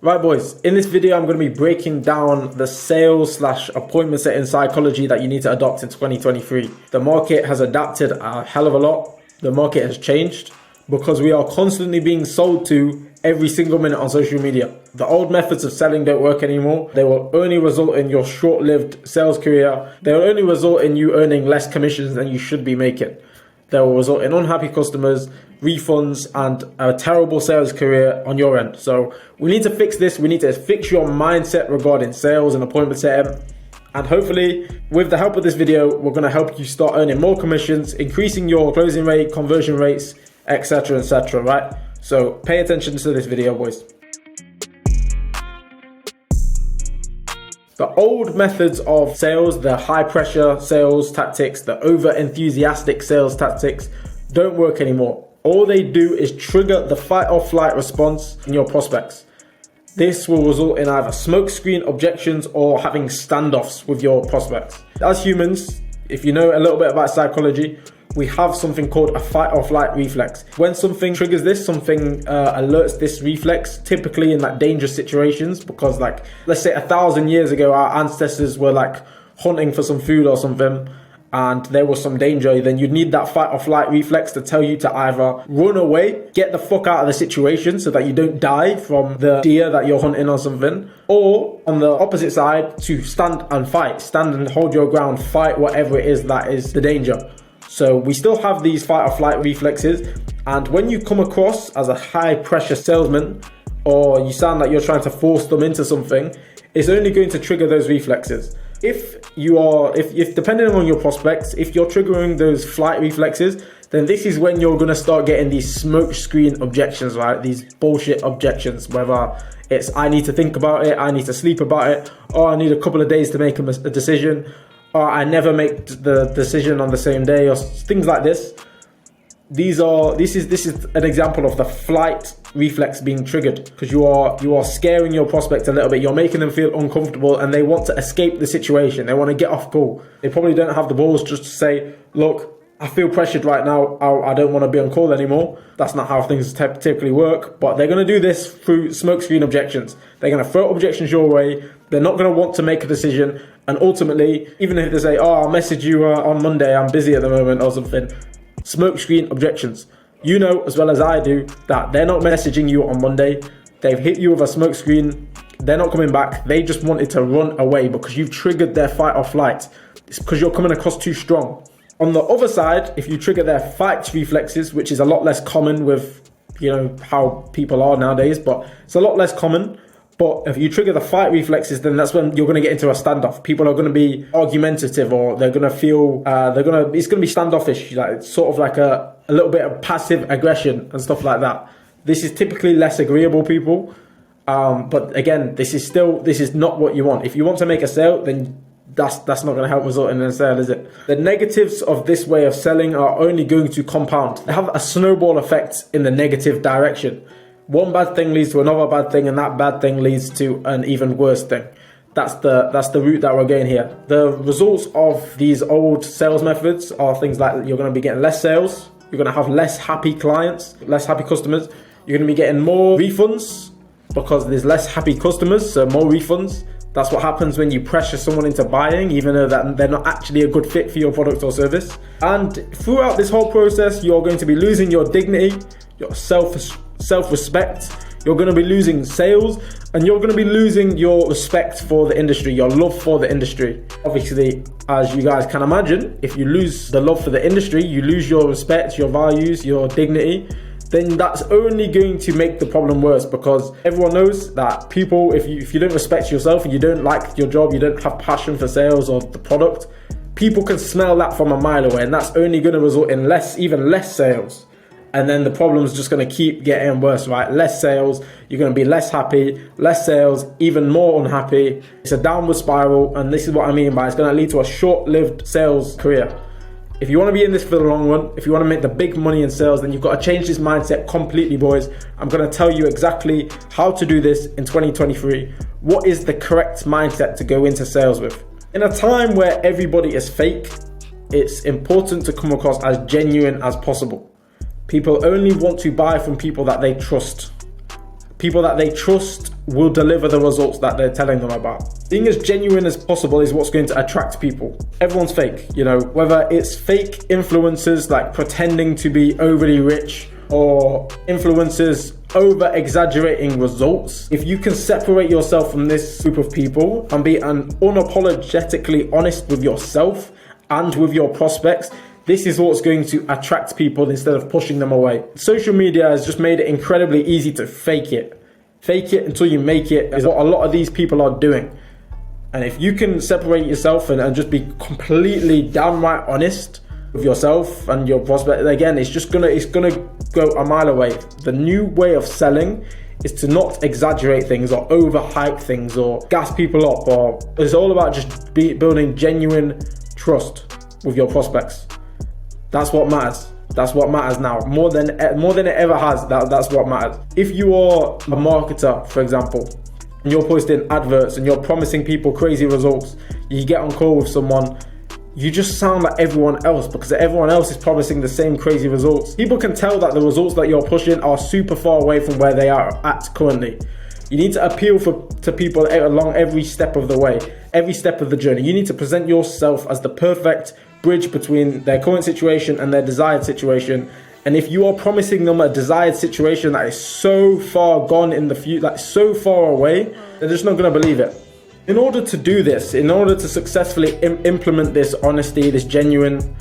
Right boys, in this video I'm going to be breaking down the sales/appointment setting psychology that you need to adopt in 2023. The market has adapted a hell of a lot. The market has changed because we are constantly being sold to every single minute on social media. The old methods of selling don't work anymore. They will only result in your short-lived sales career. They will only result in you earning less commissions than you should be making. They will result in unhappy customers, refunds, and a terrible sales career on your end. So we need to fix this. We need to fix your mindset regarding sales and appointment setting. And hopefully, with the help of this video, we're going to help you start earning more commissions, increasing your closing rate, conversion rates, etc., right? So pay attention to this video, boys. The old methods of sales, the high pressure sales tactics, the over enthusiastic sales tactics don't work anymore. All they do is trigger the fight or flight response in your prospects. This will result in either smokescreen objections or having standoffs with your prospects. As humans, if you know a little bit about psychology, we have something called a fight or flight reflex. When something triggers this, something alerts this reflex, typically in like dangerous situations, because like, let's say 1,000 years ago, our ancestors were like hunting for some food or something, and there was some danger, then you'd need that fight or flight reflex to tell you to either run away, get the fuck out of the situation so that you don't die from the deer that you're hunting or something, or on the opposite side, to stand and fight, stand and hold your ground, fight whatever it is that is the danger. So we still have these fight or flight reflexes, and when you come across as a high pressure salesman, or you sound like you're trying to force them into something, it's only going to trigger those reflexes. If depending on your prospects, if you're triggering those flight reflexes, then this is when you're going to start getting these smoke screen objections, right? These bullshit objections, whether it's I need to think about it, I need to sleep about it, or I need a couple of days to make a decision, or I never make the decision on the same day, or things like this. This is an example of the flight reflex being triggered, because you are scaring your prospect a little bit. You're making them feel uncomfortable and they want to escape the situation. They want to get off call. They probably don't have the balls just to say, look, I feel pressured right now. I don't want to be on call anymore. That's not how things typically work. But they're going to do this through smokescreen objections. They're going to throw objections your way. They're not going to want to make a decision. And ultimately, even if they say, oh, I'll message you on Monday, I'm busy at the moment or something. Smokescreen objections. You know as well as I do that they're not messaging you on Monday. They've hit you with a smokescreen. They're not coming back. They just wanted to run away because you've triggered their fight or flight. It's because you're coming across too strong. On the other side, if you trigger their fight reflexes, which is a lot less common with, how people are nowadays, but it's a lot less common. But if you trigger the fight reflexes, then that's when you're going to get into a standoff. People are going to be argumentative, or they're going to feel, it's going to be standoffish. Like it's sort of like a little bit of passive aggression and stuff like that. This is typically less agreeable people. But again, this is not what you want. If you want to make a sale, then that's not going to help result in a sale, is it? The negatives of this way of selling are only going to compound. They have a snowball effect in the negative direction. One bad thing leads to another bad thing, and that bad thing leads to an even worse thing. That's the route that we're going here. The results of these old sales methods are things like you're going to be getting less sales, you're going to have less happy clients, less happy customers, you're going to be getting more refunds because there's less happy customers, so more refunds. That's what happens when you pressure someone into buying, even though that they're not actually a good fit for your product or service. And throughout this whole process, you're going to be losing your dignity, your self-respect, you're going to be losing sales, and you're going to be losing your respect for the industry, your love for the industry. Obviously, as you guys can imagine, if you lose the love for the industry, you lose your respect, your values, your dignity, then that's only going to make the problem worse, because everyone knows that people, if you don't respect yourself and you don't like your job, you don't have passion for sales or the product, people can smell that from a mile away, and that's only going to result in even less sales. And then the problem's just going to keep getting worse, right? Less sales, you're going to be less happy, less sales, even more unhappy. It's a downward spiral, and this is what I mean by it's going to lead to a short-lived sales career. If you want to be in this for the long run, if you want to make the big money in sales, then you've got to change this mindset completely, boys. I'm going to tell you exactly how to do this in 2023. What is the correct mindset to go into sales with? In a time where everybody is fake, it's important to come across as genuine as possible. People only want to buy from people that they trust. People that they trust will deliver the results that they're telling them about. Being as genuine as possible is what's going to attract people. Everyone's fake, you know, whether it's fake influencers like pretending to be overly rich or influencers over exaggerating results. If you can separate yourself from this group of people and be unapologetically honest with yourself and with your prospects, this is what's going to attract people instead of pushing them away. Social media has just made it incredibly easy to fake it. Fake it until you make it is what a lot of these people are doing. And if you can separate yourself and just be completely downright honest with yourself and your prospect, again, it's gonna go a mile away. The new way of selling is to not exaggerate things or overhype things or gas people up, or it's all about just building genuine trust with your prospects. That's what matters. That's what matters now, more than it ever has. That's what matters. If you are a marketer, for example, and you're posting adverts and you're promising people crazy results, you get on call with someone, you just sound like everyone else because everyone else is promising the same crazy results. People can tell that the results that you're pushing are super far away from where they are at currently. You need to appeal to people along every step of the way, every step of the journey. You need to present yourself as the perfect bridge between their current situation and their desired situation. And if you are promising them a desired situation that is so far gone in the future, like so far away, they're just not going to believe it. In order to do this, in order to successfully implement this honesty, this genuine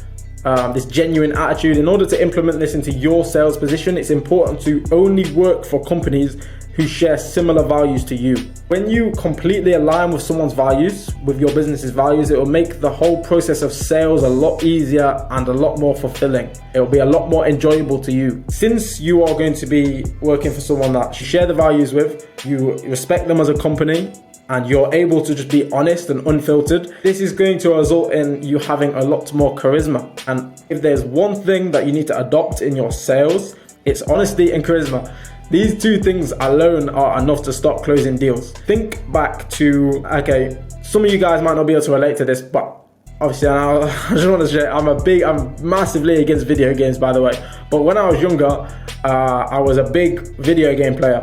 attitude, in order to implement this into your sales position, it's important to only work for companies who share similar values to you. When you completely align with someone's values, with your business's values, it will make the whole process of sales a lot easier and a lot more fulfilling. It will be a lot more enjoyable to you. Since you are going to be working for someone that you share the values with, you respect them as a company, and you're able to just be honest and unfiltered, this is going to result in you having a lot more charisma. And if there's one thing that you need to adopt in your sales, it's honesty and charisma. These two things alone are enough to start closing deals. Think back to, okay, some of you guys might not be able to relate to this, but obviously I just want to share, I'm massively against video games, by the way. But when I was younger, I was a big video game player.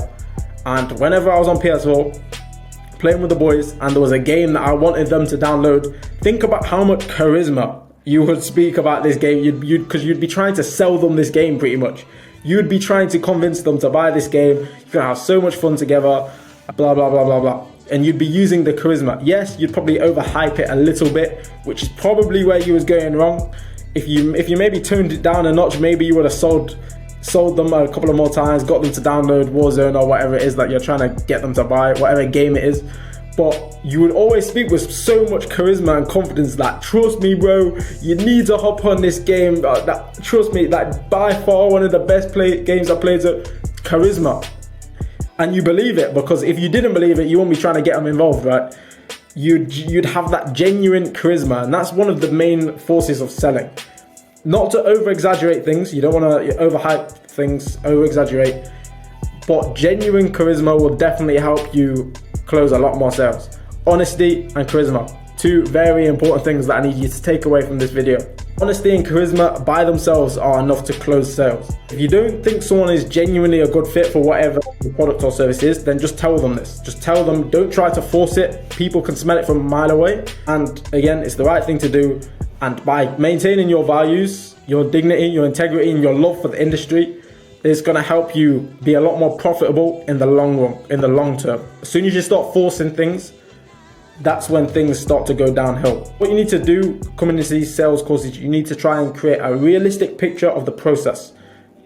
And whenever I was on PS4, playing with the boys, and there was a game that I wanted them to download, think about how much charisma you would speak about this game, because you'd be trying to sell them this game pretty much. You'd be trying to convince them to buy this game. You're gonna have so much fun together, blah, blah, blah, blah, blah. And you'd be using the charisma. Yes, you'd probably overhype it a little bit, which is probably where you was going wrong. If you maybe toned it down a notch, maybe you would have sold them a couple of more times, got them to download Warzone or whatever it is that you're trying to get them to buy, whatever game it is. But you would always speak with so much charisma and confidence that, trust me bro, you need to hop on this game, trust me, that by far one of the best games I played, charisma. And you believe it, because if you didn't believe it, you won't be trying to get them involved, right? You'd have that genuine charisma, and that's one of the main forces of selling. Not to over-exaggerate things, you don't want to overhype things, over-exaggerate, but genuine charisma will definitely help you close a lot more sales. Honesty and charisma, two very important things that I need you to take away from this video. Honesty and charisma by themselves are enough to close sales. If you don't think someone is genuinely a good fit for whatever the product or service is, then just tell them this. Just tell them, don't try to force it. People can smell it from a mile away. And again, it's the right thing to do. And by maintaining your values, your dignity, your integrity, and your love for the industry, it's going to help you be a lot more profitable in the long run, in the long term. As soon as you start forcing things, that's when things start to go downhill. What you need to do coming into these sales courses, you need to try and create a realistic picture of the process.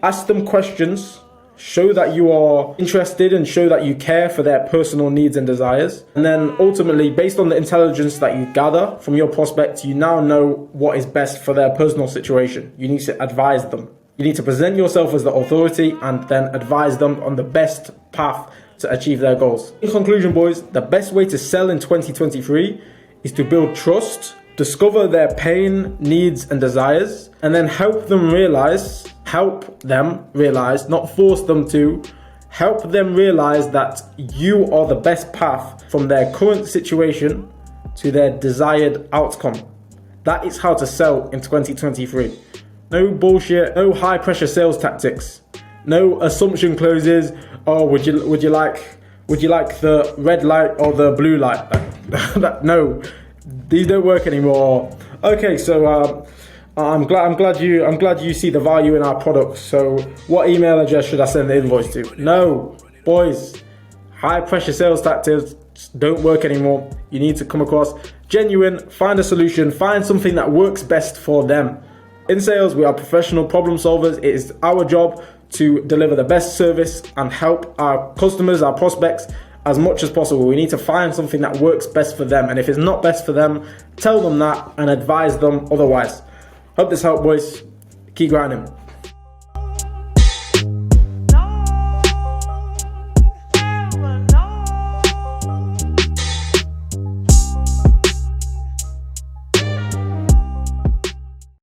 Ask them questions, show that you are interested and show that you care for their personal needs and desires. And then ultimately, based on the intelligence that you gather from your prospects, you now know what is best for their personal situation. You need to advise them. You need to present yourself as the authority and then advise them on the best path to achieve their goals. In conclusion, boys, the best way to sell in 2023 is to build trust, discover their pain, needs, and desires, and then help them realize, not force them to, help them realize that you are the best path from their current situation to their desired outcome. That is how to sell in 2023. No bullshit, no high pressure sales tactics, no assumption closes. Oh, would you like Would you like the red light or the blue light? No, these don't work anymore. Okay, so I'm glad you see the value in our products. So what email address should I send the invoice to? No, boys, high pressure sales tactics don't work anymore. You need to come across genuine, find a solution, find something that works best for them. In sales, we are professional problem solvers. It is our job to deliver the best service and help our customers, our prospects, as much as possible. We need to find something that works best for them. And if it's not best for them, tell them that and advise them otherwise. Hope this helped, boys. Keep grinding.